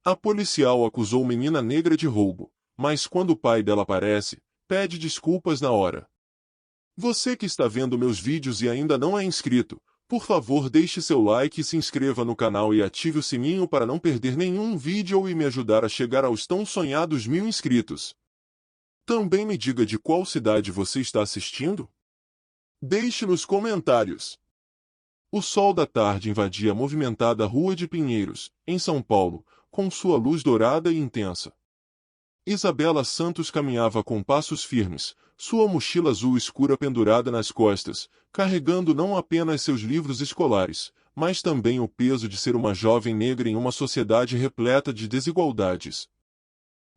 A policial acusou menina negra de roubo, mas quando o pai dela aparece, pede desculpas na hora. Você que está vendo meus vídeos e ainda não é inscrito, por favor deixe seu like e se inscreva no canal e ative o sininho para não perder nenhum vídeo e me ajudar a chegar aos tão sonhados 1000 inscritos. Também me diga de qual cidade você está assistindo? Deixe nos comentários. O sol da tarde invadia a movimentada Rua de Pinheiros, em São Paulo, com sua luz dourada e intensa. Isabela Santos caminhava com passos firmes, sua mochila azul escura pendurada nas costas, carregando não apenas seus livros escolares, mas também o peso de ser uma jovem negra em uma sociedade repleta de desigualdades.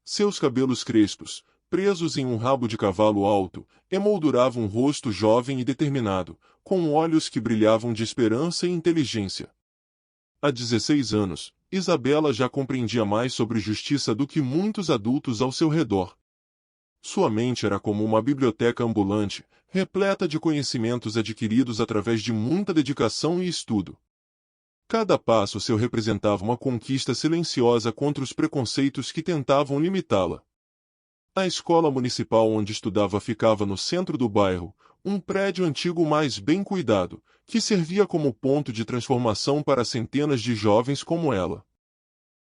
Seus cabelos crespos, presos em um rabo de cavalo alto, emolduravam um rosto jovem e determinado, com olhos que brilhavam de esperança e inteligência. Há 16 anos, Isabela já compreendia mais sobre justiça do que muitos adultos ao seu redor. Sua mente era como uma biblioteca ambulante, repleta de conhecimentos adquiridos através de muita dedicação e estudo. Cada passo seu representava uma conquista silenciosa contra os preconceitos que tentavam limitá-la. A escola municipal onde estudava ficava no centro do bairro, um prédio antigo mais bem cuidado, que servia como ponto de transformação para centenas de jovens como ela.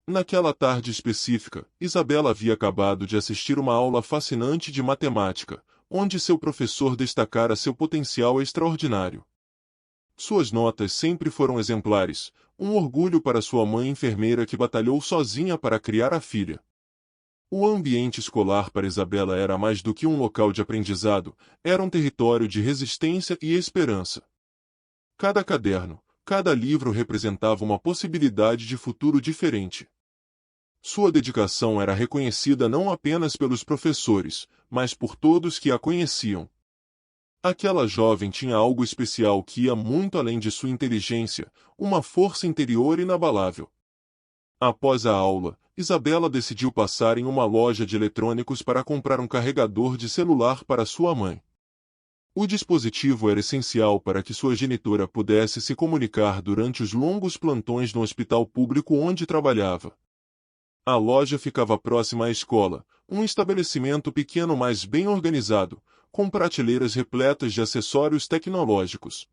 Naquela tarde específica, Isabela havia acabado de assistir uma aula fascinante de matemática, onde seu professor destacara seu potencial extraordinário. Suas notas sempre foram exemplares, um orgulho para sua mãe enfermeira que batalhou sozinha para criar a filha. O ambiente escolar para Isabela era mais do que um local de aprendizado, era um território de resistência e esperança. Cada caderno, cada livro representava uma possibilidade de futuro diferente. Sua dedicação era reconhecida não apenas pelos professores, mas por todos que a conheciam. Aquela jovem tinha algo especial que ia muito além de sua inteligência, uma força interior inabalável. Após a aula, Isabela decidiu passar em uma loja de eletrônicos para comprar um carregador de celular para sua mãe. O dispositivo era essencial para que sua genitora pudesse se comunicar durante os longos plantões no hospital público onde trabalhava. A loja ficava próxima à escola, um estabelecimento pequeno mas bem organizado, com prateleiras repletas de acessórios tecnológicos.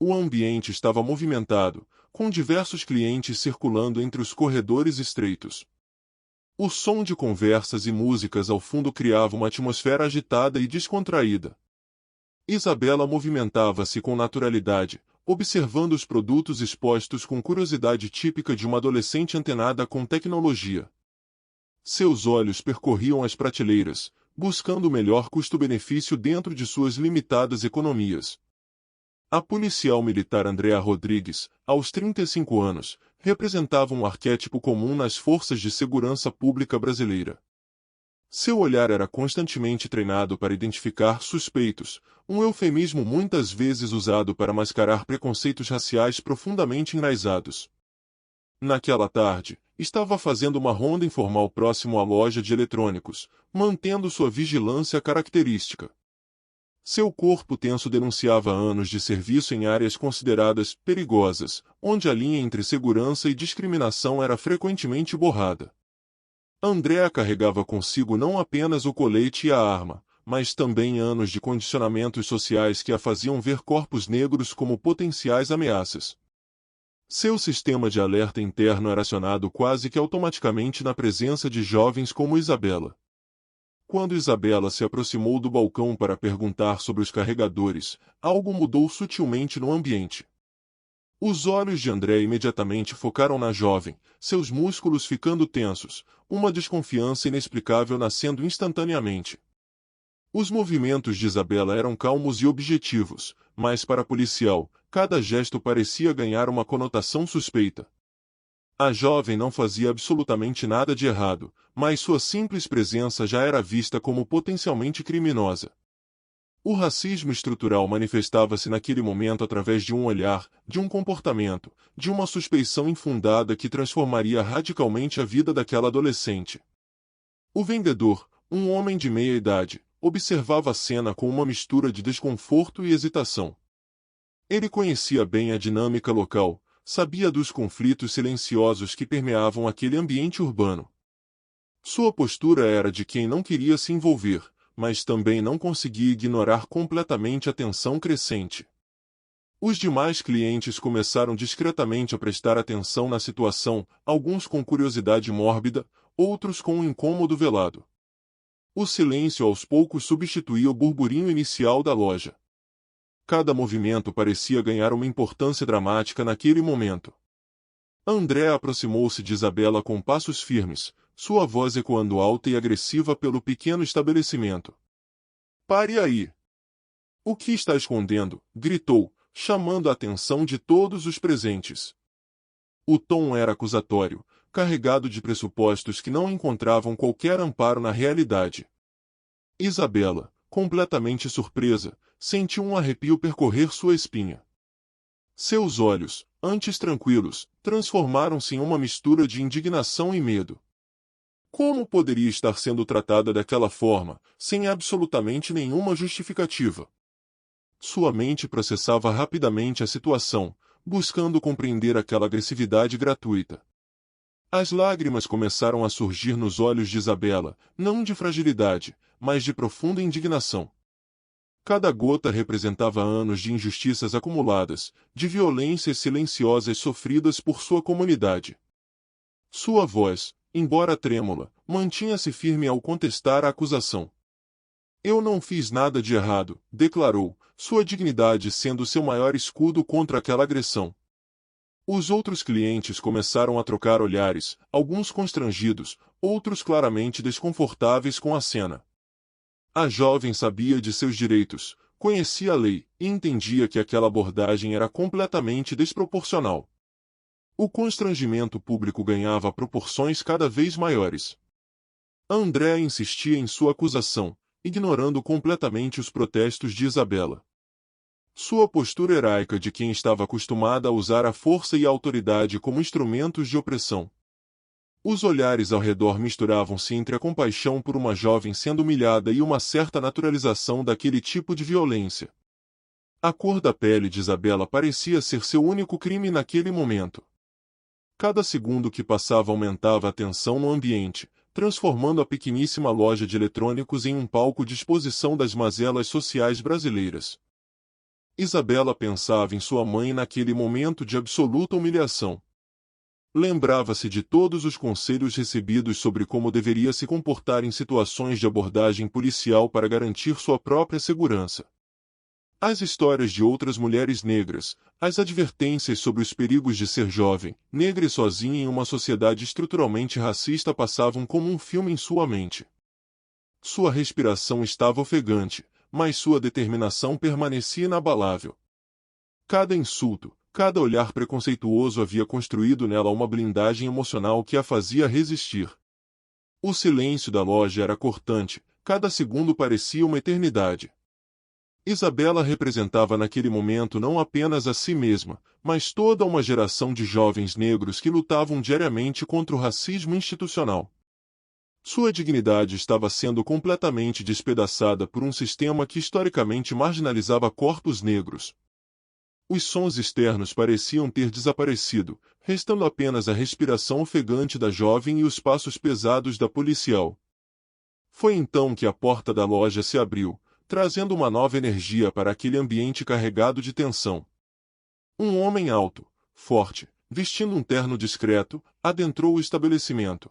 O ambiente estava movimentado, com diversos clientes circulando entre os corredores estreitos. O som de conversas e músicas ao fundo criava uma atmosfera agitada e descontraída. Isabela movimentava-se com naturalidade, observando os produtos expostos com curiosidade típica de uma adolescente antenada com tecnologia. Seus olhos percorriam as prateleiras, buscando o melhor custo-benefício dentro de suas limitadas economias. A policial militar Andréa Rodrigues, aos 35 anos, representava um arquétipo comum nas forças de segurança pública brasileira. Seu olhar era constantemente treinado para identificar suspeitos, um eufemismo muitas vezes usado para mascarar preconceitos raciais profundamente enraizados. Naquela tarde, estava fazendo uma ronda informal próximo à loja de eletrônicos, mantendo sua vigilância característica. Seu corpo tenso denunciava anos de serviço em áreas consideradas perigosas, onde a linha entre segurança e discriminação era frequentemente borrada. Andréa carregava consigo não apenas o colete e a arma, mas também anos de condicionamentos sociais que a faziam ver corpos negros como potenciais ameaças. Seu sistema de alerta interno era acionado quase que automaticamente na presença de jovens como Isabela. Quando Isabela se aproximou do balcão para perguntar sobre os carregadores, algo mudou sutilmente no ambiente. Os olhos de André imediatamente focaram na jovem, seus músculos ficando tensos, uma desconfiança inexplicável nascendo instantaneamente. Os movimentos de Isabela eram calmos e objetivos, mas para a policial, cada gesto parecia ganhar uma conotação suspeita. A jovem não fazia absolutamente nada de errado, mas sua simples presença já era vista como potencialmente criminosa. O racismo estrutural manifestava-se naquele momento através de um olhar, de um comportamento, de uma suspeição infundada que transformaria radicalmente a vida daquela adolescente. O vendedor, um homem de meia idade, observava a cena com uma mistura de desconforto e hesitação. Ele conhecia bem a dinâmica local, sabia dos conflitos silenciosos que permeavam aquele ambiente urbano. Sua postura era de quem não queria se envolver, mas também não conseguia ignorar completamente a tensão crescente. Os demais clientes começaram discretamente a prestar atenção na situação, alguns com curiosidade mórbida, outros com um incômodo velado. O silêncio aos poucos substituía o burburinho inicial da loja. Cada movimento parecia ganhar uma importância dramática naquele momento. André aproximou-se de Isabela com passos firmes, sua voz ecoando alta e agressiva pelo pequeno estabelecimento. "Pare aí! O que está escondendo?" gritou, chamando a atenção de todos os presentes. O tom era acusatório, carregado de pressupostos que não encontravam qualquer amparo na realidade. Isabela, completamente surpresa, sentiu um arrepio percorrer sua espinha. Seus olhos, antes tranquilos, transformaram-se em uma mistura de indignação e medo. Como poderia estar sendo tratada daquela forma, sem absolutamente nenhuma justificativa? Sua mente processava rapidamente a situação, buscando compreender aquela agressividade gratuita. As lágrimas começaram a surgir nos olhos de Isabela, não de fragilidade, mas de profunda indignação. Cada gota representava anos de injustiças acumuladas, de violências silenciosas sofridas por sua comunidade. Sua voz, embora trêmula, mantinha-se firme ao contestar a acusação. "Eu não fiz nada de errado", declarou, sua dignidade sendo seu maior escudo contra aquela agressão. Os outros clientes começaram a trocar olhares, alguns constrangidos, outros claramente desconfortáveis com a cena. A jovem sabia de seus direitos, conhecia a lei e entendia que aquela abordagem era completamente desproporcional. O constrangimento público ganhava proporções cada vez maiores. André insistia em sua acusação, ignorando completamente os protestos de Isabela. Sua postura heróica de quem estava acostumada a usar a força e a autoridade como instrumentos de opressão. Os olhares ao redor misturavam-se entre a compaixão por uma jovem sendo humilhada e uma certa naturalização daquele tipo de violência. A cor da pele de Isabela parecia ser seu único crime naquele momento. Cada segundo que passava aumentava a tensão no ambiente, transformando a pequeníssima loja de eletrônicos em um palco de exposição das mazelas sociais brasileiras. Isabela pensava em sua mãe naquele momento de absoluta humilhação. Lembrava-se de todos os conselhos recebidos sobre como deveria se comportar em situações de abordagem policial para garantir sua própria segurança. As histórias de outras mulheres negras, as advertências sobre os perigos de ser jovem, negra e sozinha em uma sociedade estruturalmente racista passavam como um filme em sua mente. Sua respiração estava ofegante, mas sua determinação permanecia inabalável. Cada insulto, cada olhar preconceituoso havia construído nela uma blindagem emocional que a fazia resistir. O silêncio da loja era cortante, cada segundo parecia uma eternidade. Isabela representava naquele momento não apenas a si mesma, mas toda uma geração de jovens negros que lutavam diariamente contra o racismo institucional. Sua dignidade estava sendo completamente despedaçada por um sistema que historicamente marginalizava corpos negros. Os sons externos pareciam ter desaparecido, restando apenas a respiração ofegante da jovem e os passos pesados da policial. Foi então que a porta da loja se abriu, trazendo uma nova energia para aquele ambiente carregado de tensão. Um homem alto, forte, vestindo um terno discreto, adentrou o estabelecimento.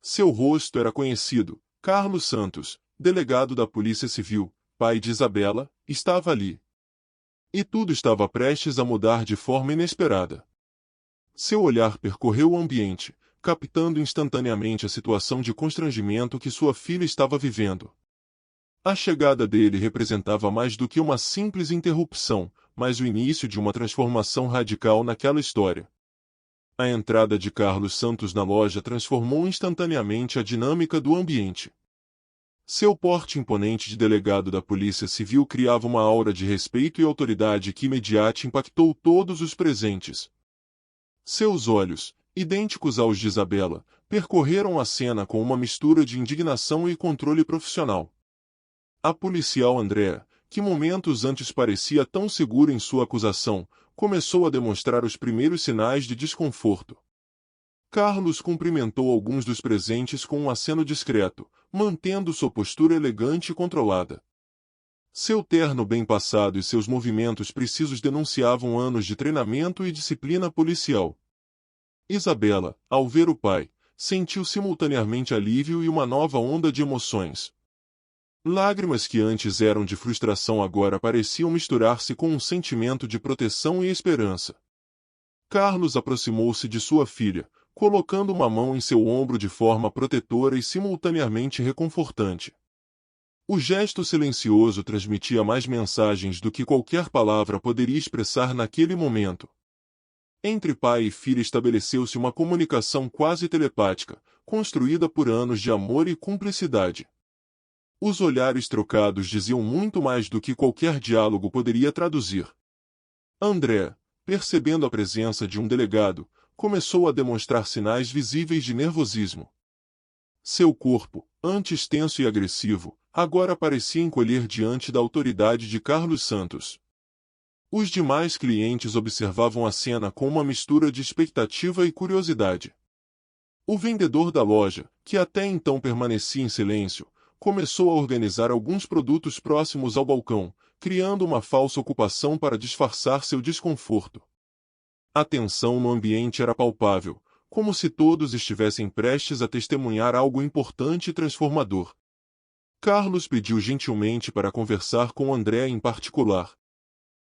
Seu rosto era conhecido. Carlos Santos, delegado da Polícia Civil, pai de Isabela, estava ali. E tudo estava prestes a mudar de forma inesperada. Seu olhar percorreu o ambiente, captando instantaneamente a situação de constrangimento que sua filha estava vivendo. A chegada dele representava mais do que uma simples interrupção, mas o início de uma transformação radical naquela história. A entrada de Carlos Santos na loja transformou instantaneamente a dinâmica do ambiente. Seu porte imponente de delegado da Polícia Civil criava uma aura de respeito e autoridade que imediatamente impactou todos os presentes. Seus olhos, idênticos aos de Isabela, percorreram a cena com uma mistura de indignação e controle profissional. A policial Andréa, que momentos antes parecia tão segura em sua acusação, começou a demonstrar os primeiros sinais de desconforto. Carlos cumprimentou alguns dos presentes com um aceno discreto, mantendo sua postura elegante e controlada. Seu terno bem passado e seus movimentos precisos denunciavam anos de treinamento e disciplina policial. Isabela, ao ver o pai, sentiu simultaneamente alívio e uma nova onda de emoções. Lágrimas que antes eram de frustração agora pareciam misturar-se com um sentimento de proteção e esperança. Carlos aproximou-se de sua filha, colocando uma mão em seu ombro de forma protetora e simultaneamente reconfortante. O gesto silencioso transmitia mais mensagens do que qualquer palavra poderia expressar naquele momento. Entre pai e filha estabeleceu-se uma comunicação quase telepática, construída por anos de amor e cumplicidade. Os olhares trocados diziam muito mais do que qualquer diálogo poderia traduzir. André, percebendo a presença de um delegado, começou a demonstrar sinais visíveis de nervosismo. Seu corpo, antes tenso e agressivo, agora parecia encolher diante da autoridade de Carlos Santos. Os demais clientes observavam a cena com uma mistura de expectativa e curiosidade. O vendedor da loja, que até então permanecia em silêncio, começou a organizar alguns produtos próximos ao balcão, criando uma falsa ocupação para disfarçar seu desconforto. A tensão no ambiente era palpável, como se todos estivessem prestes a testemunhar algo importante e transformador. Carlos pediu gentilmente para conversar com André em particular.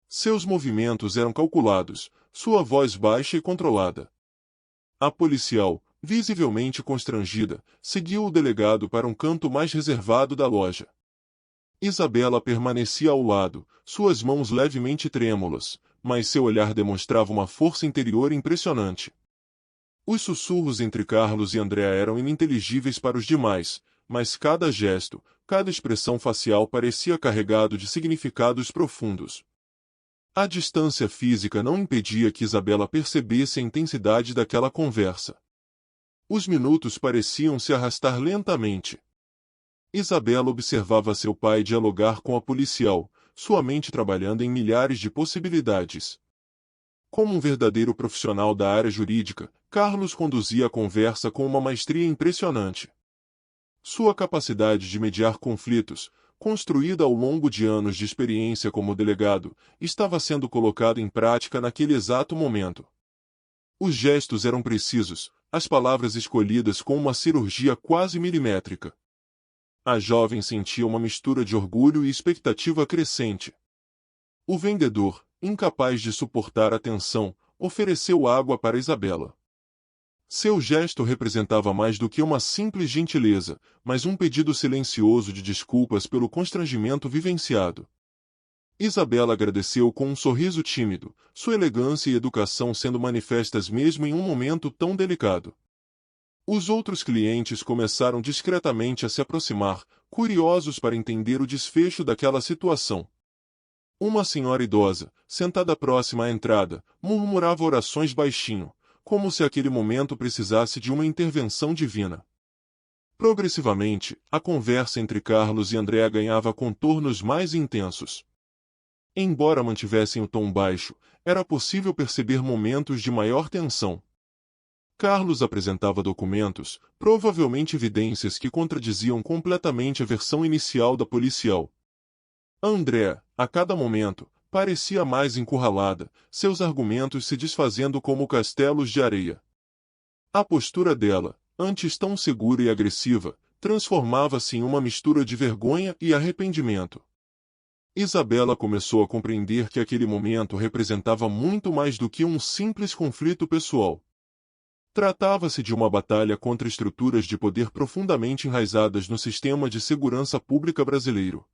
Seus movimentos eram calculados, sua voz baixa e controlada. A policial, visivelmente constrangida, seguiu o delegado para um canto mais reservado da loja. Isabela permanecia ao lado, suas mãos levemente trêmulas, mas seu olhar demonstrava uma força interior impressionante. Os sussurros entre Carlos e Andrea eram ininteligíveis para os demais, mas cada gesto, cada expressão facial parecia carregado de significados profundos. A distância física não impedia que Isabela percebesse a intensidade daquela conversa. Os minutos pareciam se arrastar lentamente. Isabela observava seu pai dialogar com a policial, sua mente trabalhando em milhares de possibilidades. Como um verdadeiro profissional da área jurídica, Carlos conduzia a conversa com uma maestria impressionante. Sua capacidade de mediar conflitos, construída ao longo de anos de experiência como delegado, estava sendo colocada em prática naquele exato momento. Os gestos eram precisos, as palavras escolhidas com uma cirurgia quase milimétrica. A jovem sentia uma mistura de orgulho e expectativa crescente. O vendedor, incapaz de suportar a tensão, ofereceu água para Isabela. Seu gesto representava mais do que uma simples gentileza, mas um pedido silencioso de desculpas pelo constrangimento vivenciado. Isabela agradeceu com um sorriso tímido, sua elegância e educação sendo manifestas mesmo em um momento tão delicado. Os outros clientes começaram discretamente a se aproximar, curiosos para entender o desfecho daquela situação. Uma senhora idosa, sentada próxima à entrada, murmurava orações baixinho, como se aquele momento precisasse de uma intervenção divina. Progressivamente, a conversa entre Carlos e Andrea ganhava contornos mais intensos. Embora mantivessem o tom baixo, era possível perceber momentos de maior tensão. Carlos apresentava documentos, provavelmente evidências que contradiziam completamente a versão inicial da policial. Andrea, a cada momento, parecia mais encurralada, seus argumentos se desfazendo como castelos de areia. A postura dela, antes tão segura e agressiva, transformava-se em uma mistura de vergonha e arrependimento. Isabela começou a compreender que aquele momento representava muito mais do que um simples conflito pessoal. Tratava-se de uma batalha contra estruturas de poder profundamente enraizadas no sistema de segurança pública brasileiro.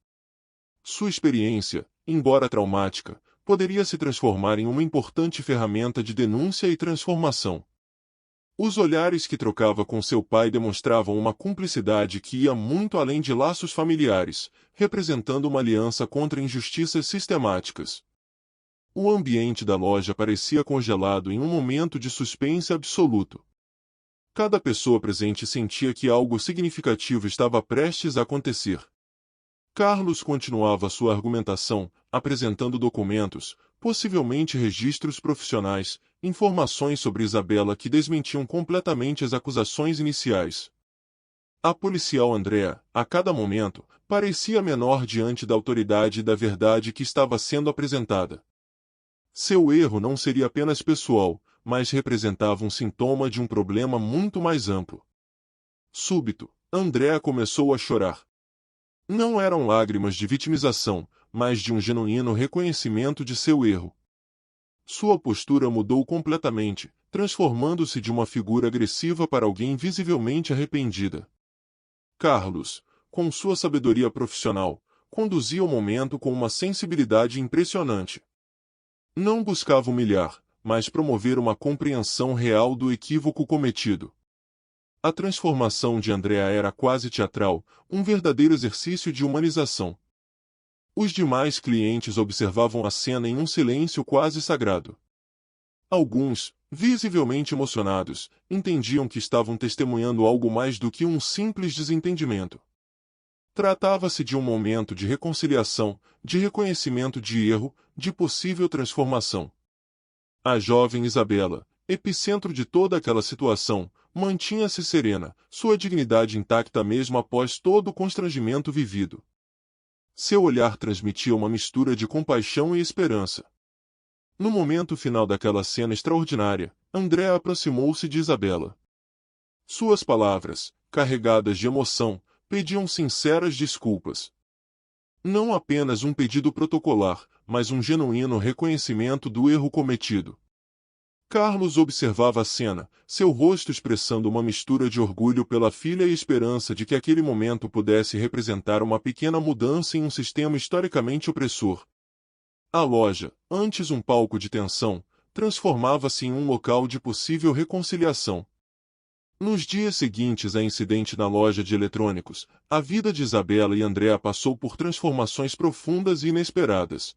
Sua experiência, embora traumática, poderia se transformar em uma importante ferramenta de denúncia e transformação. Os olhares que trocava com seu pai demonstravam uma cumplicidade que ia muito além de laços familiares, representando uma aliança contra injustiças sistemáticas. O ambiente da loja parecia congelado em um momento de suspense absoluto. Cada pessoa presente sentia que algo significativo estava prestes a acontecer. Carlos continuava sua argumentação, apresentando documentos, possivelmente registros profissionais, informações sobre Isabela que desmentiam completamente as acusações iniciais. A policial Andrea, a cada momento, parecia menor diante da autoridade e da verdade que estava sendo apresentada. Seu erro não seria apenas pessoal, mas representava um sintoma de um problema muito mais amplo. Súbito, Andrea começou a chorar. Não eram lágrimas de vitimização, mas de um genuíno reconhecimento de seu erro. Sua postura mudou completamente, transformando-se de uma figura agressiva para alguém visivelmente arrependida. Carlos, com sua sabedoria profissional, conduzia o momento com uma sensibilidade impressionante. Não buscava humilhar, mas promover uma compreensão real do equívoco cometido. A transformação de Andrea era quase teatral, um verdadeiro exercício de humanização. Os demais clientes observavam a cena em um silêncio quase sagrado. Alguns, visivelmente emocionados, entendiam que estavam testemunhando algo mais do que um simples desentendimento. Tratava-se de um momento de reconciliação, de reconhecimento de erro, de possível transformação. A jovem Isabela, epicentro de toda aquela situação, mantinha-se serena, sua dignidade intacta mesmo após todo o constrangimento vivido. Seu olhar transmitia uma mistura de compaixão e esperança. No momento final daquela cena extraordinária, Andrea aproximou-se de Isabela. Suas palavras, carregadas de emoção, pediam sinceras desculpas. Não apenas um pedido protocolar, mas um genuíno reconhecimento do erro cometido. Carlos observava a cena, seu rosto expressando uma mistura de orgulho pela filha e esperança de que aquele momento pudesse representar uma pequena mudança em um sistema historicamente opressor. A loja, antes um palco de tensão, transformava-se em um local de possível reconciliação. Nos dias seguintes a incidente na loja de eletrônicos, a vida de Isabela e Andrea passou por transformações profundas e inesperadas.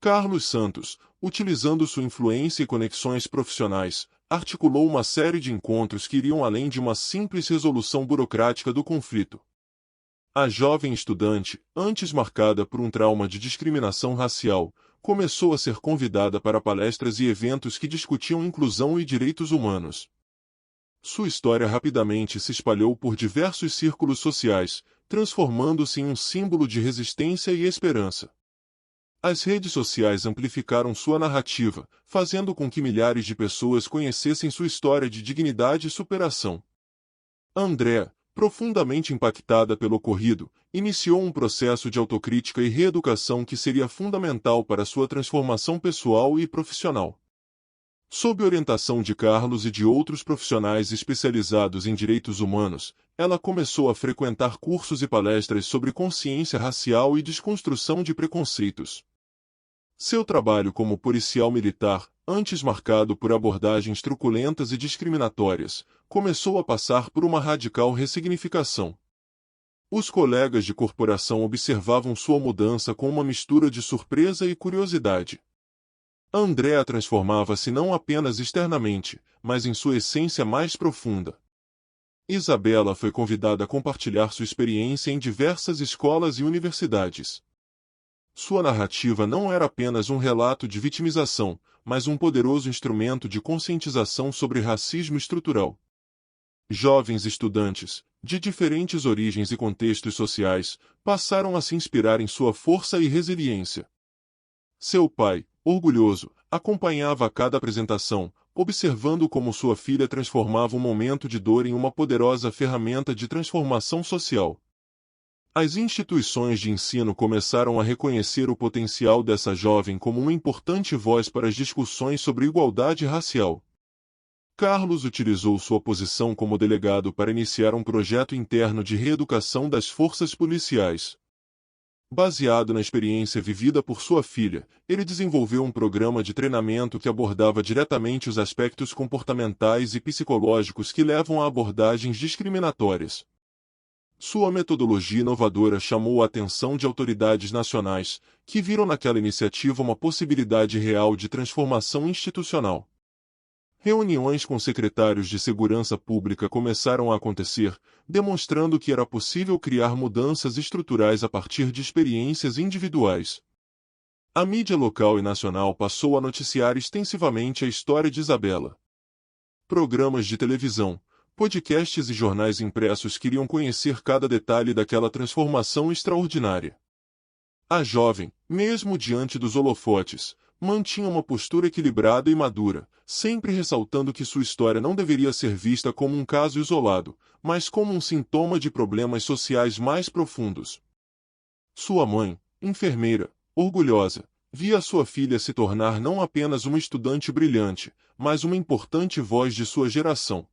Carlos Santos, utilizando sua influência e conexões profissionais, articulou uma série de encontros que iriam além de uma simples resolução burocrática do conflito. A jovem estudante, antes marcada por um trauma de discriminação racial, começou a ser convidada para palestras e eventos que discutiam inclusão e direitos humanos. Sua história rapidamente se espalhou por diversos círculos sociais, transformando-se em um símbolo de resistência e esperança. As redes sociais amplificaram sua narrativa, fazendo com que milhares de pessoas conhecessem sua história de dignidade e superação. Andrea, profundamente impactada pelo ocorrido, iniciou um processo de autocrítica e reeducação que seria fundamental para sua transformação pessoal e profissional. Sob orientação de Carlos e de outros profissionais especializados em direitos humanos, ela começou a frequentar cursos e palestras sobre consciência racial e desconstrução de preconceitos. Seu trabalho como policial militar, antes marcado por abordagens truculentas e discriminatórias, começou a passar por uma radical ressignificação. Os colegas de corporação observavam sua mudança com uma mistura de surpresa e curiosidade. Andrea transformava-se não apenas externamente, mas em sua essência mais profunda. Isabela foi convidada a compartilhar sua experiência em diversas escolas e universidades. Sua narrativa não era apenas um relato de vitimização, mas um poderoso instrumento de conscientização sobre racismo estrutural. Jovens estudantes, de diferentes origens e contextos sociais, passaram a se inspirar em sua força e resiliência. Seu pai, orgulhoso, acompanhava a cada apresentação, observando como sua filha transformava um momento de dor em uma poderosa ferramenta de transformação social. As instituições de ensino começaram a reconhecer o potencial dessa jovem como uma importante voz para as discussões sobre igualdade racial. Carlos utilizou sua posição como delegado para iniciar um projeto interno de reeducação das forças policiais. Baseado na experiência vivida por sua filha, ele desenvolveu um programa de treinamento que abordava diretamente os aspectos comportamentais e psicológicos que levam a abordagens discriminatórias. Sua metodologia inovadora chamou a atenção de autoridades nacionais, que viram naquela iniciativa uma possibilidade real de transformação institucional. Reuniões com secretários de segurança pública começaram a acontecer, demonstrando que era possível criar mudanças estruturais a partir de experiências individuais. A mídia local e nacional passou a noticiar extensivamente a história de Isabela. Programas de televisão, podcasts e jornais impressos queriam conhecer cada detalhe daquela transformação extraordinária. A jovem, mesmo diante dos holofotes, mantinha uma postura equilibrada e madura, sempre ressaltando que sua história não deveria ser vista como um caso isolado, mas como um sintoma de problemas sociais mais profundos. Sua mãe, enfermeira, orgulhosa, via sua filha se tornar não apenas uma estudante brilhante, mas uma importante voz de sua geração.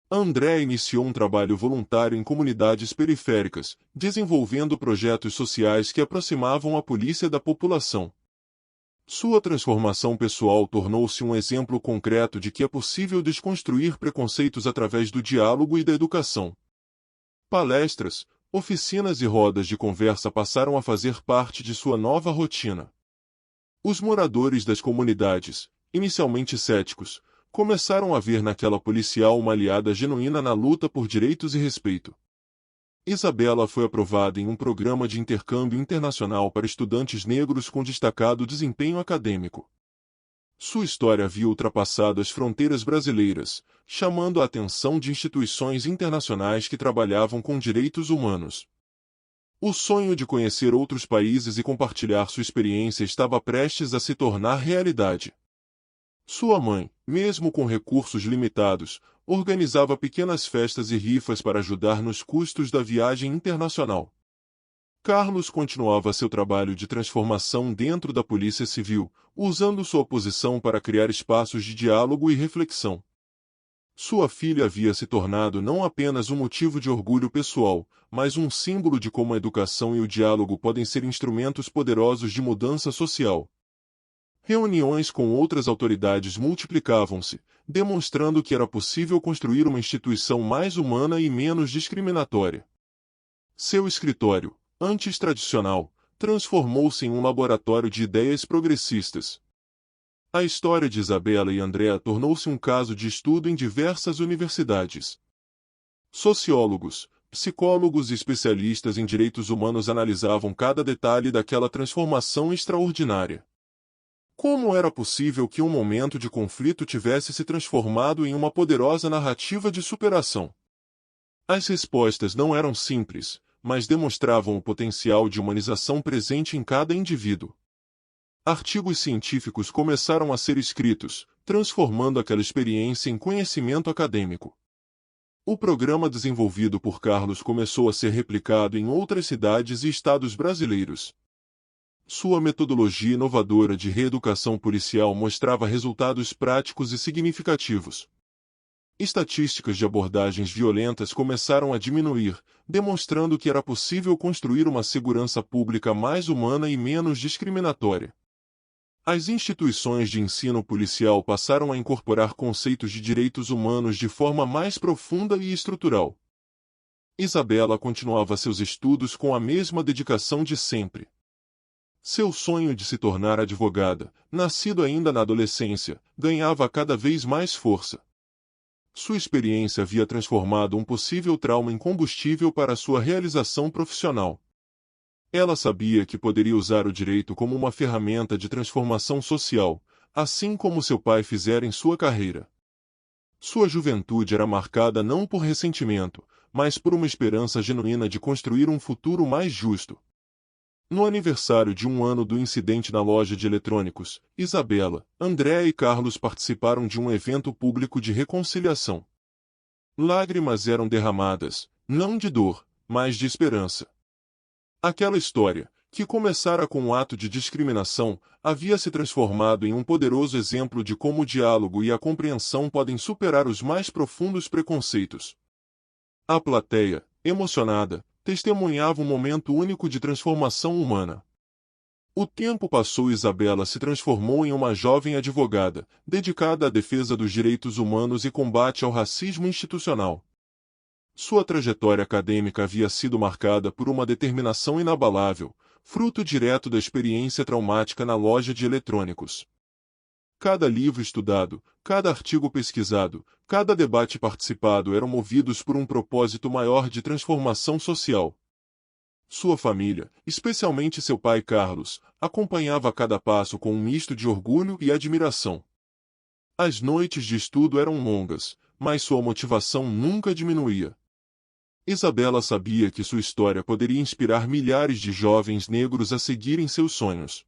André iniciou um trabalho voluntário em comunidades periféricas, desenvolvendo projetos sociais que aproximavam a polícia da população. Sua transformação pessoal tornou-se um exemplo concreto de que é possível desconstruir preconceitos através do diálogo e da educação. Palestras, oficinas e rodas de conversa passaram a fazer parte de sua nova rotina. Os moradores das comunidades, inicialmente céticos, começaram a ver naquela policial uma aliada genuína na luta por direitos e respeito. Isabela foi aprovada em um programa de intercâmbio internacional para estudantes negros com destacado desempenho acadêmico. Sua história havia ultrapassado as fronteiras brasileiras, chamando a atenção de instituições internacionais que trabalhavam com direitos humanos. O sonho de conhecer outros países e compartilhar sua experiência estava prestes a se tornar realidade. Sua mãe, mesmo com recursos limitados, organizava pequenas festas e rifas para ajudar nos custos da viagem internacional. Carlos continuava seu trabalho de transformação dentro da Polícia Civil, usando sua posição para criar espaços de diálogo e reflexão. Sua filha havia se tornado não apenas um motivo de orgulho pessoal, mas um símbolo de como a educação e o diálogo podem ser instrumentos poderosos de mudança social. Reuniões com outras autoridades multiplicavam-se, demonstrando que era possível construir uma instituição mais humana e menos discriminatória. Seu escritório, antes tradicional, transformou-se em um laboratório de ideias progressistas. A história de Isabela e Andrea tornou-se um caso de estudo em diversas universidades. Sociólogos, psicólogos e especialistas em direitos humanos analisavam cada detalhe daquela transformação extraordinária. Como era possível que um momento de conflito tivesse se transformado em uma poderosa narrativa de superação? As respostas não eram simples, mas demonstravam o potencial de humanização presente em cada indivíduo. Artigos científicos começaram a ser escritos, transformando aquela experiência em conhecimento acadêmico. O programa desenvolvido por Carlos começou a ser replicado em outras cidades e estados brasileiros. Sua metodologia inovadora de reeducação policial mostrava resultados práticos e significativos. Estatísticas de abordagens violentas começaram a diminuir, demonstrando que era possível construir uma segurança pública mais humana e menos discriminatória. As instituições de ensino policial passaram a incorporar conceitos de direitos humanos de forma mais profunda e estrutural. Isabela continuava seus estudos com a mesma dedicação de sempre. Seu sonho de se tornar advogada, nascido ainda na adolescência, ganhava cada vez mais força. Sua experiência havia transformado um possível trauma em combustível para sua realização profissional. Ela sabia que poderia usar o direito como uma ferramenta de transformação social, assim como seu pai fizera em sua carreira. Sua juventude era marcada não por ressentimento, mas por uma esperança genuína de construir um futuro mais justo. No aniversário de 1 ano do incidente na loja de eletrônicos, Isabela, André e Carlos participaram de um evento público de reconciliação. Lágrimas eram derramadas, não de dor, mas de esperança. Aquela história, que começara com um ato de discriminação, havia se transformado em um poderoso exemplo de como o diálogo e a compreensão podem superar os mais profundos preconceitos. A plateia, emocionada, testemunhava um momento único de transformação humana. O tempo passou e Isabela se transformou em uma jovem advogada, dedicada à defesa dos direitos humanos e combate ao racismo institucional. Sua trajetória acadêmica havia sido marcada por uma determinação inabalável, fruto direto da experiência traumática na loja de eletrônicos. Cada livro estudado, cada artigo pesquisado, cada debate participado eram movidos por um propósito maior de transformação social. Sua família, especialmente seu pai Carlos, acompanhava cada passo com um misto de orgulho e admiração. As noites de estudo eram longas, mas sua motivação nunca diminuía. Isabela sabia que sua história poderia inspirar milhares de jovens negros a seguirem seus sonhos.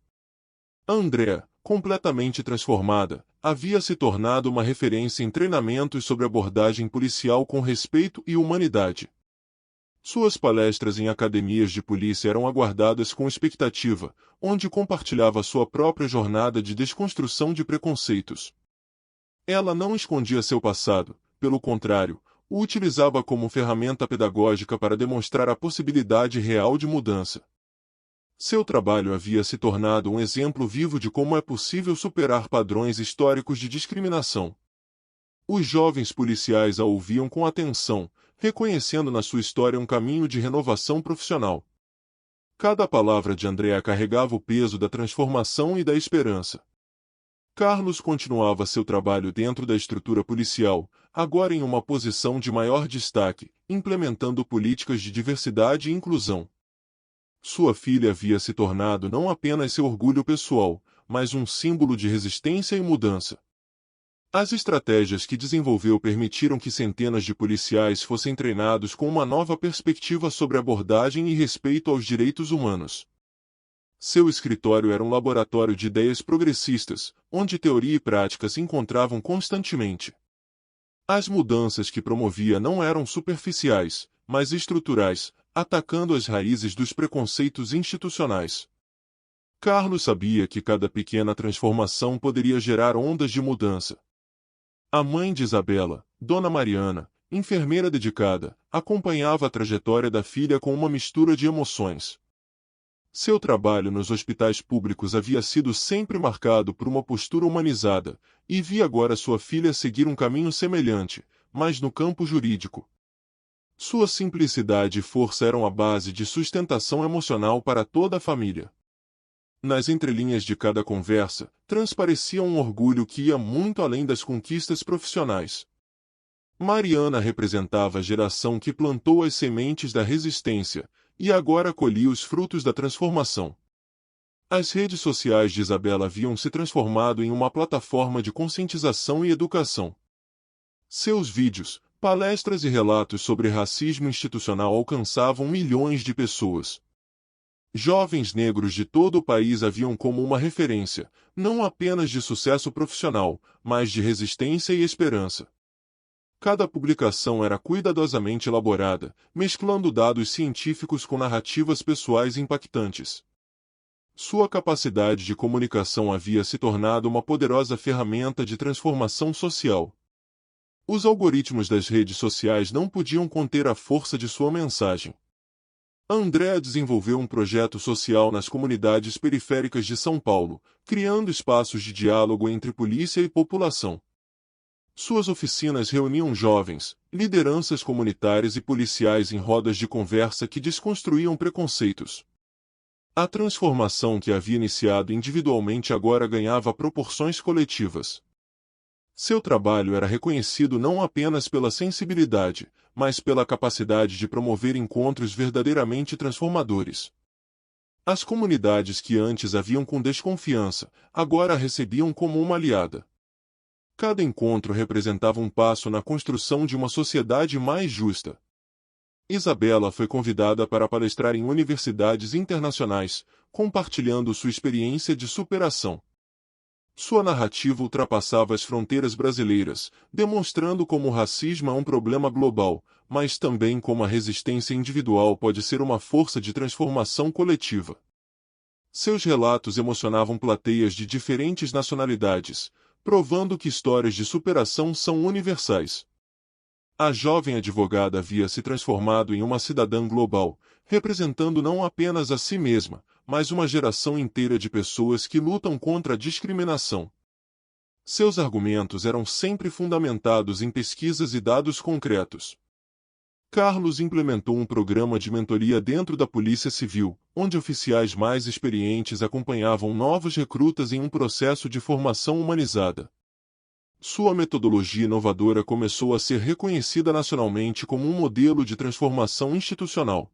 Andrea, completamente transformada, havia se tornado uma referência em treinamentos sobre abordagem policial com respeito e humanidade. Suas palestras em academias de polícia eram aguardadas com expectativa, onde compartilhava sua própria jornada de desconstrução de preconceitos. Ela não escondia seu passado, pelo contrário, o utilizava como ferramenta pedagógica para demonstrar a possibilidade real de mudança. Seu trabalho havia se tornado um exemplo vivo de como é possível superar padrões históricos de discriminação. Os jovens policiais a ouviam com atenção, reconhecendo na sua história um caminho de renovação profissional. Cada palavra de Andrea carregava o peso da transformação e da esperança. Carlos continuava seu trabalho dentro da estrutura policial, agora em uma posição de maior destaque, implementando políticas de diversidade e inclusão. Sua filha havia se tornado não apenas seu orgulho pessoal, mas um símbolo de resistência e mudança. As estratégias que desenvolveu permitiram que centenas de policiais fossem treinados com uma nova perspectiva sobre abordagem e respeito aos direitos humanos. Seu escritório era um laboratório de ideias progressistas, onde teoria e prática se encontravam constantemente. As mudanças que promovia não eram superficiais, mas estruturais, atacando as raízes dos preconceitos institucionais. Carlos sabia que cada pequena transformação poderia gerar ondas de mudança. A mãe de Isabela, Dona Mariana, enfermeira dedicada, acompanhava a trajetória da filha com uma mistura de emoções. Seu trabalho nos hospitais públicos havia sido sempre marcado por uma postura humanizada, e via agora sua filha seguir um caminho semelhante, mas no campo jurídico. Sua simplicidade e força eram a base de sustentação emocional para toda a família. Nas entrelinhas de cada conversa, transparecia um orgulho que ia muito além das conquistas profissionais. Mariana representava a geração que plantou as sementes da resistência, e agora colhia os frutos da transformação. As redes sociais de Isabela haviam se transformado em uma plataforma de conscientização e educação. Seus vídeos, palestras e relatos sobre racismo institucional alcançavam milhões de pessoas. Jovens negros de todo o país a viam como uma referência, não apenas de sucesso profissional, mas de resistência e esperança. Cada publicação era cuidadosamente elaborada, mesclando dados científicos com narrativas pessoais impactantes. Sua capacidade de comunicação havia se tornado uma poderosa ferramenta de transformação social. Os algoritmos das redes sociais não podiam conter a força de sua mensagem. Andrea desenvolveu um projeto social nas comunidades periféricas de São Paulo, criando espaços de diálogo entre polícia e população. Suas oficinas reuniam jovens, lideranças comunitárias e policiais em rodas de conversa que desconstruíam preconceitos. A transformação que havia iniciado individualmente agora ganhava proporções coletivas. Seu trabalho era reconhecido não apenas pela sensibilidade, mas pela capacidade de promover encontros verdadeiramente transformadores. As comunidades que antes haviam com desconfiança, agora a recebiam como uma aliada. Cada encontro representava um passo na construção de uma sociedade mais justa. Isabela foi convidada para palestrar em universidades internacionais, compartilhando sua experiência de superação. Sua narrativa ultrapassava as fronteiras brasileiras, demonstrando como o racismo é um problema global, mas também como a resistência individual pode ser uma força de transformação coletiva. Seus relatos emocionavam plateias de diferentes nacionalidades, provando que histórias de superação são universais. A jovem advogada havia se transformado em uma cidadã global, representando não apenas a si mesma, mas uma geração inteira de pessoas que lutam contra a discriminação. Seus argumentos eram sempre fundamentados em pesquisas e dados concretos. Carlos implementou um programa de mentoria dentro da Polícia Civil, onde oficiais mais experientes acompanhavam novos recrutas em um processo de formação humanizada. Sua metodologia inovadora começou a ser reconhecida nacionalmente como um modelo de transformação institucional.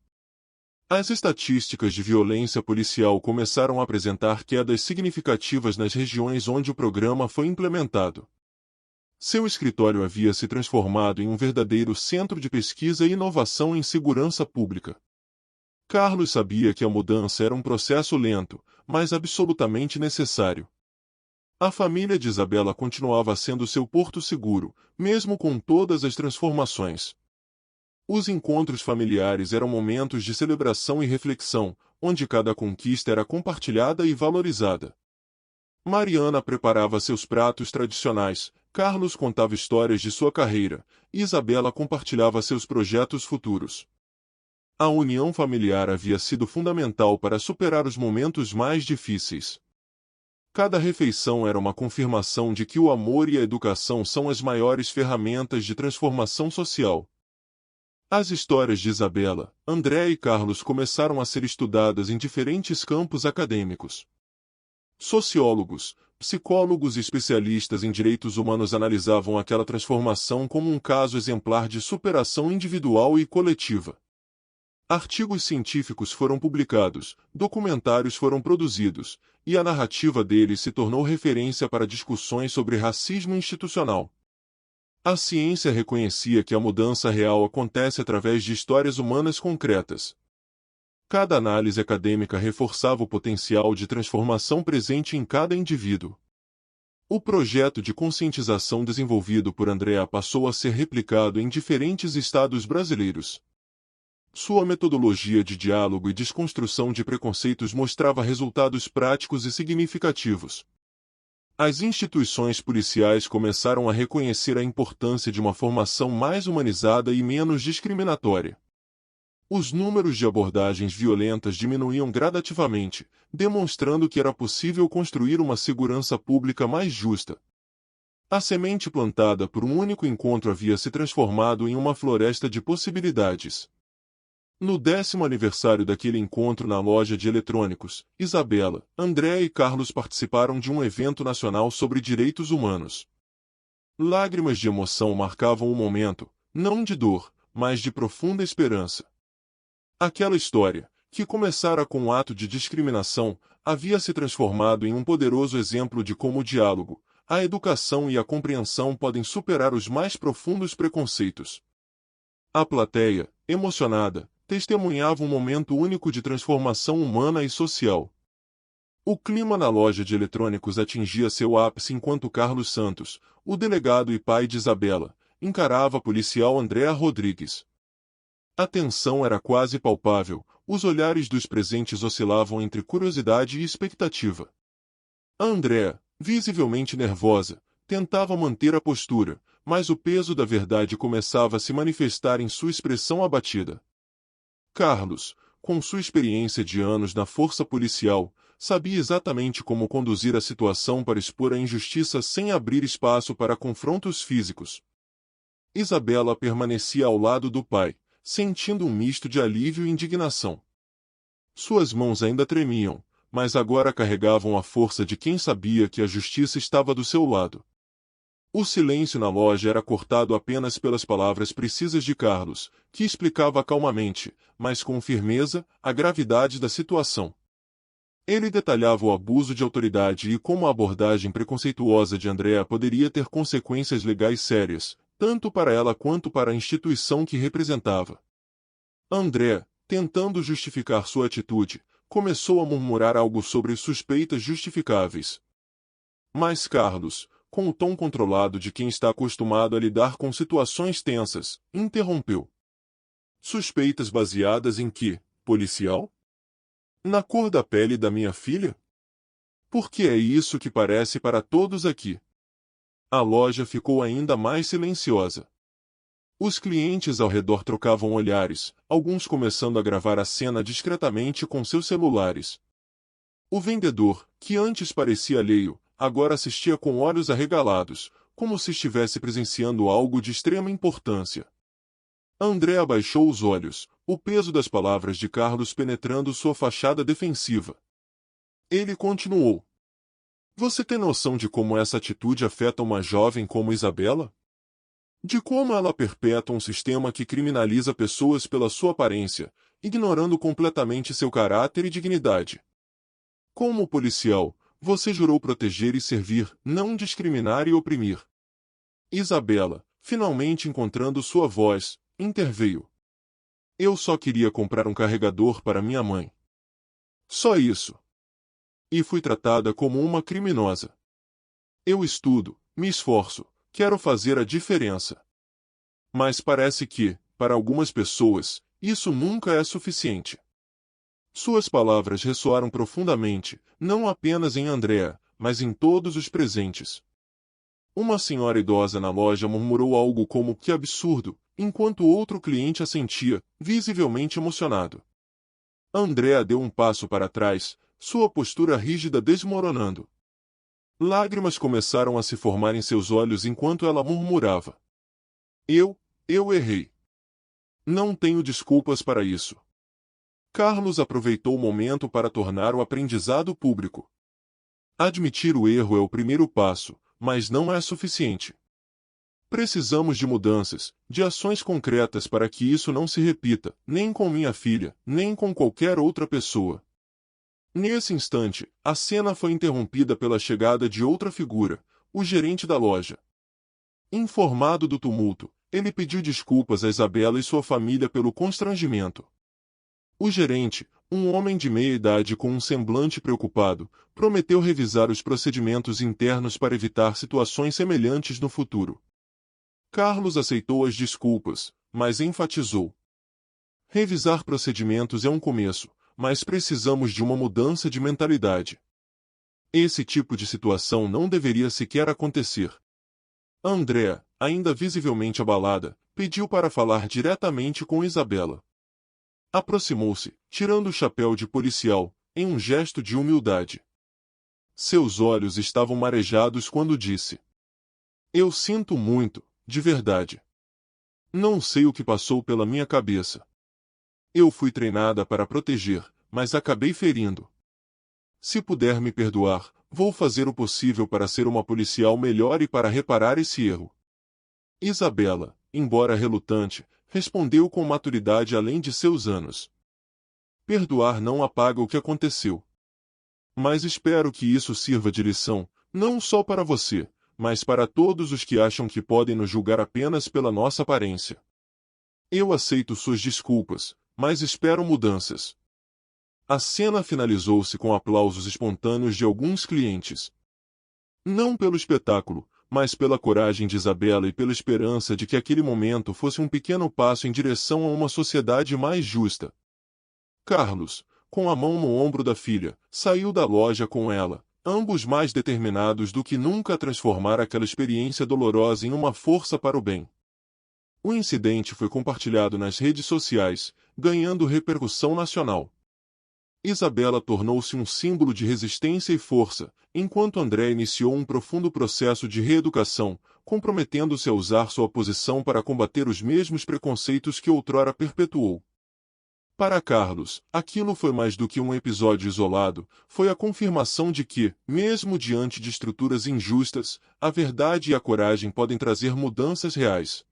As estatísticas de violência policial começaram a apresentar quedas significativas nas regiões onde o programa foi implementado. Seu escritório havia se transformado em um verdadeiro centro de pesquisa e inovação em segurança pública. Carlos sabia que a mudança era um processo lento, mas absolutamente necessário. A família de Isabela continuava sendo seu porto seguro, mesmo com todas as transformações. Os encontros familiares eram momentos de celebração e reflexão, onde cada conquista era compartilhada e valorizada. Mariana preparava seus pratos tradicionais, Carlos contava histórias de sua carreira, e Isabela compartilhava seus projetos futuros. A união familiar havia sido fundamental para superar os momentos mais difíceis. Cada refeição era uma confirmação de que o amor e a educação são as maiores ferramentas de transformação social. As histórias de Isabela, André e Carlos começaram a ser estudadas em diferentes campos acadêmicos. Sociólogos, psicólogos e especialistas em direitos humanos analisavam aquela transformação como um caso exemplar de superação individual e coletiva. Artigos científicos foram publicados, documentários foram produzidos, e a narrativa deles se tornou referência para discussões sobre racismo institucional. A ciência reconhecia que a mudança real acontece através de histórias humanas concretas. Cada análise acadêmica reforçava o potencial de transformação presente em cada indivíduo. O projeto de conscientização desenvolvido por Andrea passou a ser replicado em diferentes estados brasileiros. Sua metodologia de diálogo e desconstrução de preconceitos mostrava resultados práticos e significativos. As instituições policiais começaram a reconhecer a importância de uma formação mais humanizada e menos discriminatória. Os números de abordagens violentas diminuíam gradativamente, demonstrando que era possível construir uma segurança pública mais justa. A semente plantada por um único encontro havia se transformado em uma floresta de possibilidades. No 10º aniversário daquele encontro na loja de eletrônicos, Isabela, André e Carlos participaram de um evento nacional sobre direitos humanos. Lágrimas de emoção marcavam o momento, não de dor, mas de profunda esperança. Aquela história, que começara com um ato de discriminação, havia se transformado em um poderoso exemplo de como o diálogo, a educação e a compreensão podem superar os mais profundos preconceitos. A plateia, emocionada, testemunhava um momento único de transformação humana e social. O clima na loja de eletrônicos atingia seu ápice enquanto Carlos Santos, o delegado e pai de Isabela, encarava a policial Andréa Rodrigues. A tensão era quase palpável, os olhares dos presentes oscilavam entre curiosidade e expectativa. A Andréa, visivelmente nervosa, tentava manter a postura, mas o peso da verdade começava a se manifestar em sua expressão abatida. Carlos, com sua experiência de anos na força policial, sabia exatamente como conduzir a situação para expor a injustiça sem abrir espaço para confrontos físicos. Isabela permanecia ao lado do pai, sentindo um misto de alívio e indignação. Suas mãos ainda tremiam, mas agora carregavam a força de quem sabia que a justiça estava do seu lado. O silêncio na loja era cortado apenas pelas palavras precisas de Carlos, que explicava calmamente, mas com firmeza, a gravidade da situação. Ele detalhava o abuso de autoridade e como a abordagem preconceituosa de Andréa poderia ter consequências legais sérias, tanto para ela quanto para a instituição que representava. André, tentando justificar sua atitude, começou a murmurar algo sobre suspeitas justificáveis. Mas Carlos, com o tom controlado de quem está acostumado a lidar com situações tensas, interrompeu. Suspeitas baseadas em quê, policial? Na cor da pele da minha filha? Porque é isso que parece para todos aqui. A loja ficou ainda mais silenciosa. Os clientes ao redor trocavam olhares, alguns começando a gravar a cena discretamente com seus celulares. O vendedor, que antes parecia alheio, agora assistia com olhos arregalados, como se estivesse presenciando algo de extrema importância. André abaixou os olhos, o peso das palavras de Carlos penetrando sua fachada defensiva. Ele continuou. Você tem noção de como essa atitude afeta uma jovem como Isabela? De como ela perpetua um sistema que criminaliza pessoas pela sua aparência, ignorando completamente seu caráter e dignidade. Como policial, você jurou proteger e servir, não discriminar e oprimir. Isabela, finalmente encontrando sua voz, interveio. Eu só queria comprar um carregador para minha mãe. Só isso. E fui tratada como uma criminosa. Eu estudo, me esforço, quero fazer a diferença. Mas parece que, para algumas pessoas, isso nunca é suficiente. Suas palavras ressoaram profundamente, não apenas em Andrea, mas em todos os presentes. Uma senhora idosa na loja murmurou algo como "que absurdo", enquanto outro cliente assentia, visivelmente emocionado. Andrea deu um passo para trás, sua postura rígida desmoronando. Lágrimas começaram a se formar em seus olhos enquanto ela murmurava. Eu errei. Não tenho desculpas para isso. Carlos aproveitou o momento para tornar o aprendizado público. Admitir o erro é o primeiro passo, mas não é suficiente. Precisamos de mudanças, de ações concretas para que isso não se repita, nem com minha filha, nem com qualquer outra pessoa. Nesse instante, a cena foi interrompida pela chegada de outra figura, o gerente da loja. Informado do tumulto, ele pediu desculpas a Isabela e sua família pelo constrangimento. O gerente, um homem de meia idade com um semblante preocupado, prometeu revisar os procedimentos internos para evitar situações semelhantes no futuro. Carlos aceitou as desculpas, mas enfatizou: revisar procedimentos é um começo, mas precisamos de uma mudança de mentalidade. Esse tipo de situação não deveria sequer acontecer. Andrea, ainda visivelmente abalada, pediu para falar diretamente com Isabela. Aproximou-se, tirando o chapéu de policial, em um gesto de humildade. Seus olhos estavam marejados quando disse: eu sinto muito, de verdade. Não sei o que passou pela minha cabeça. Eu fui treinada para proteger, mas acabei ferindo. Se puder me perdoar, vou fazer o possível para ser uma policial melhor e para reparar esse erro. Isabela, embora relutante, respondeu com maturidade além de seus anos. Perdoar não apaga o que aconteceu. Mas espero que isso sirva de lição, não só para você, mas para todos os que acham que podem nos julgar apenas pela nossa aparência. Eu aceito suas desculpas, mas espero mudanças. A cena finalizou-se com aplausos espontâneos de alguns clientes. Não pelo espetáculo, mas pela coragem de Isabela e pela esperança de que aquele momento fosse um pequeno passo em direção a uma sociedade mais justa. Carlos, com a mão no ombro da filha, saiu da loja com ela, ambos mais determinados do que nunca a transformar aquela experiência dolorosa em uma força para o bem. O incidente foi compartilhado nas redes sociais, ganhando repercussão nacional. Isabela tornou-se um símbolo de resistência e força, enquanto André iniciou um profundo processo de reeducação, comprometendo-se a usar sua posição para combater os mesmos preconceitos que outrora perpetuou. Para Carlos, aquilo foi mais do que um episódio isolado, foi a confirmação de que, mesmo diante de estruturas injustas, a verdade e a coragem podem trazer mudanças reais.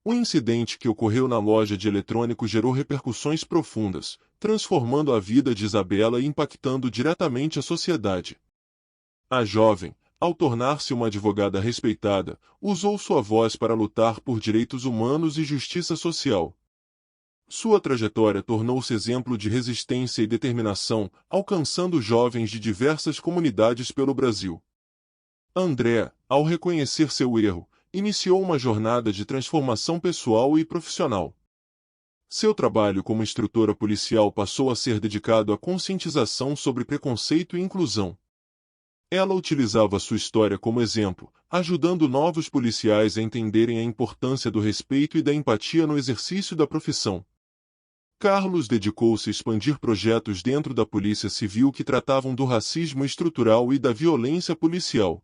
O incidente que ocorreu na loja de eletrônicos gerou repercussões profundas, transformando a vida de Isabela e impactando diretamente a sociedade. A jovem, ao tornar-se uma advogada respeitada, usou sua voz para lutar por direitos humanos e justiça social. Sua trajetória tornou-se exemplo de resistência e determinação, alcançando jovens de diversas comunidades pelo Brasil. André, ao reconhecer seu erro, iniciou uma jornada de transformação pessoal e profissional. Seu trabalho como instrutora policial passou a ser dedicado à conscientização sobre preconceito e inclusão. Ela utilizava sua história como exemplo, ajudando novos policiais a entenderem a importância do respeito e da empatia no exercício da profissão. Carlos dedicou-se a expandir projetos dentro da Polícia Civil que tratavam do racismo estrutural e da violência policial.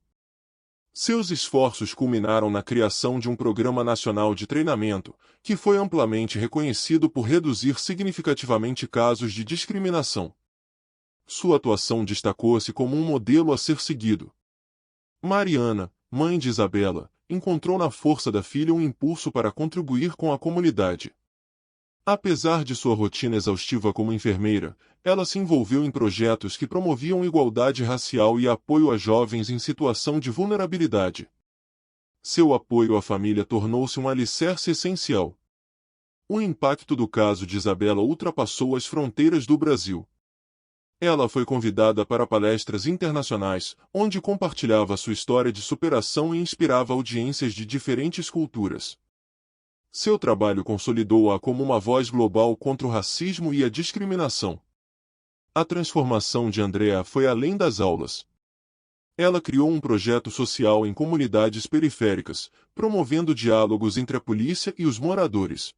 Seus esforços culminaram na criação de um programa nacional de treinamento, que foi amplamente reconhecido por reduzir significativamente casos de discriminação. Sua atuação destacou-se como um modelo a ser seguido. Mariana, mãe de Isabela, encontrou na força da filha um impulso para contribuir com a comunidade. Apesar de sua rotina exaustiva como enfermeira, ela se envolveu em projetos que promoviam igualdade racial e apoio a jovens em situação de vulnerabilidade. Seu apoio à família tornou-se um alicerce essencial. O impacto do caso de Isabela ultrapassou as fronteiras do Brasil. Ela foi convidada para palestras internacionais, onde compartilhava sua história de superação e inspirava audiências de diferentes culturas. Seu trabalho consolidou-a como uma voz global contra o racismo e a discriminação. A transformação de Andrea foi além das aulas. Ela criou um projeto social em comunidades periféricas, promovendo diálogos entre a polícia e os moradores.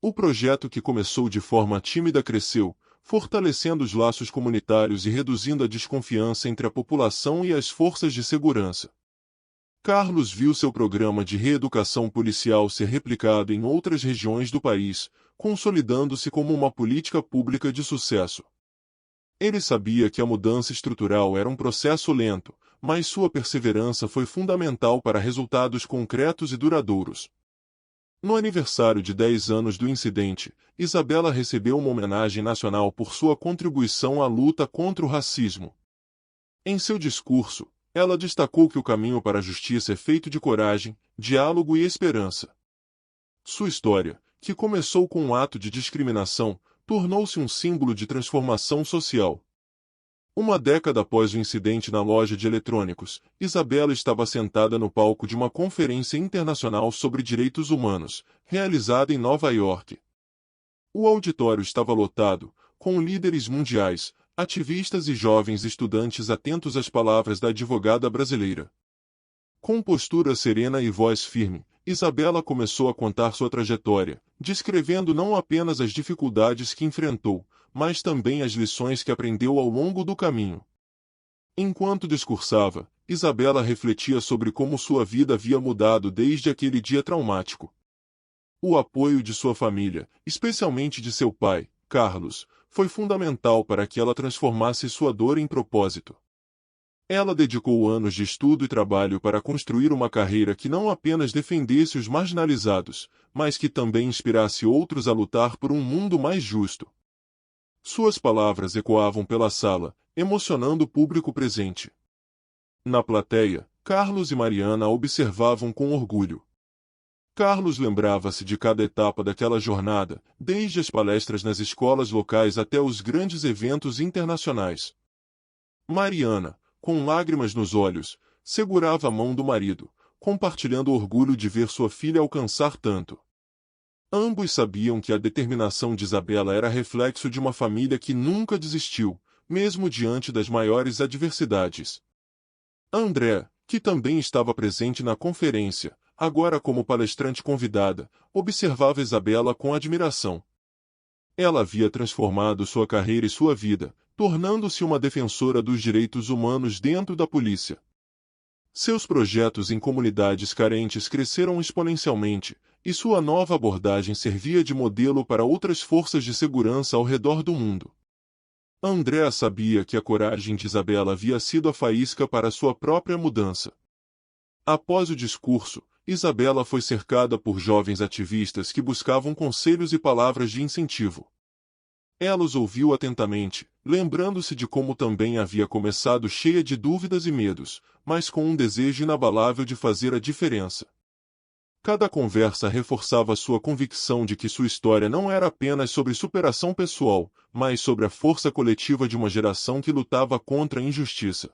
O projeto, que começou de forma tímida, cresceu, fortalecendo os laços comunitários e reduzindo a desconfiança entre a população e as forças de segurança. Carlos viu seu programa de reeducação policial ser replicado em outras regiões do país, consolidando-se como uma política pública de sucesso. Ele sabia que a mudança estrutural era um processo lento, mas sua perseverança foi fundamental para resultados concretos e duradouros. No aniversário de 10 anos do incidente, Isabela recebeu uma homenagem nacional por sua contribuição à luta contra o racismo. Em seu discurso, ela destacou que o caminho para a justiça é feito de coragem, diálogo e esperança. Sua história, que começou com um ato de discriminação, tornou-se um símbolo de transformação social. Uma década após o incidente na loja de eletrônicos, Isabela estava sentada no palco de uma conferência internacional sobre direitos humanos, realizada em Nova York. O auditório estava lotado, com líderes mundiais, ativistas e jovens estudantes atentos às palavras da advogada brasileira. Com postura serena e voz firme, Isabela começou a contar sua trajetória, descrevendo não apenas as dificuldades que enfrentou, mas também as lições que aprendeu ao longo do caminho. Enquanto discursava, Isabela refletia sobre como sua vida havia mudado desde aquele dia traumático. O apoio de sua família, especialmente de seu pai, Carlos, foi fundamental para que ela transformasse sua dor em propósito. Ela dedicou anos de estudo e trabalho para construir uma carreira que não apenas defendesse os marginalizados, mas que também inspirasse outros a lutar por um mundo mais justo. Suas palavras ecoavam pela sala, emocionando o público presente. Na plateia, Carlos e Mariana a observavam com orgulho. Carlos lembrava-se de cada etapa daquela jornada, desde as palestras nas escolas locais até os grandes eventos internacionais. Mariana, com lágrimas nos olhos, segurava a mão do marido, compartilhando o orgulho de ver sua filha alcançar tanto. Ambos sabiam que a determinação de Isabela era reflexo de uma família que nunca desistiu, mesmo diante das maiores adversidades. André, que também estava presente na conferência, agora como palestrante convidada, observava Isabela com admiração. Ela havia transformado sua carreira e sua vida, tornando-se uma defensora dos direitos humanos dentro da polícia. Seus projetos em comunidades carentes cresceram exponencialmente, e sua nova abordagem servia de modelo para outras forças de segurança ao redor do mundo. Andrea sabia que a coragem de Isabela havia sido a faísca para sua própria mudança. Após o discurso, Isabela foi cercada por jovens ativistas que buscavam conselhos e palavras de incentivo. Ela os ouviu atentamente, lembrando-se de como também havia começado cheia de dúvidas e medos, mas com um desejo inabalável de fazer a diferença. Cada conversa reforçava sua convicção de que sua história não era apenas sobre superação pessoal, mas sobre a força coletiva de uma geração que lutava contra a injustiça.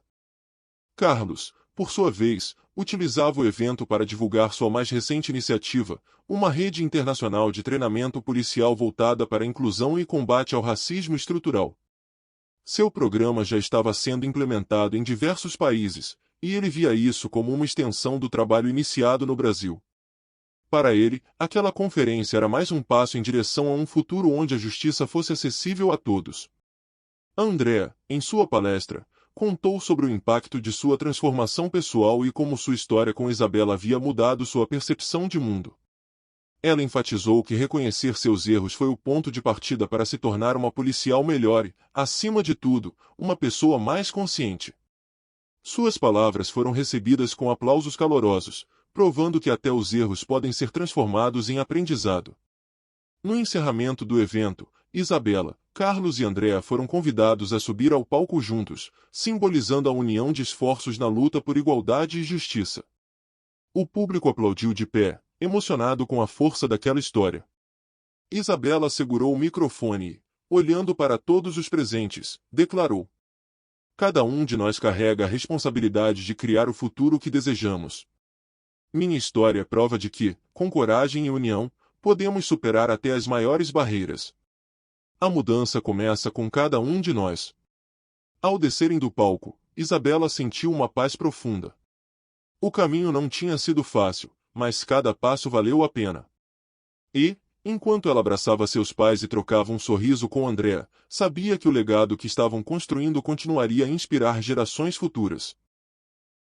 Carlos, por sua vez, utilizava o evento para divulgar sua mais recente iniciativa, uma rede internacional de treinamento policial voltada para a inclusão e combate ao racismo estrutural. Seu programa já estava sendo implementado em diversos países, e ele via isso como uma extensão do trabalho iniciado no Brasil. Para ele, aquela conferência era mais um passo em direção a um futuro onde a justiça fosse acessível a todos. André, em sua palestra, contou sobre o impacto de sua transformação pessoal e como sua história com Isabela havia mudado sua percepção de mundo. Ela enfatizou que reconhecer seus erros foi o ponto de partida para se tornar uma policial melhor e, acima de tudo, uma pessoa mais consciente. Suas palavras foram recebidas com aplausos calorosos, provando que até os erros podem ser transformados em aprendizado. No encerramento do evento, Isabela, Carlos e Andrea foram convidados a subir ao palco juntos, simbolizando a união de esforços na luta por igualdade e justiça. O público aplaudiu de pé, emocionado com a força daquela história. Isabela segurou o microfone e, olhando para todos os presentes, declarou: "Cada um de nós carrega a responsabilidade de criar o futuro que desejamos. Minha história é prova de que, com coragem e união, podemos superar até as maiores barreiras. A mudança começa com cada um de nós." Ao descerem do palco, Isabela sentiu uma paz profunda. O caminho não tinha sido fácil, mas cada passo valeu a pena. E, enquanto ela abraçava seus pais e trocava um sorriso com Andrea, sabia que o legado que estavam construindo continuaria a inspirar gerações futuras.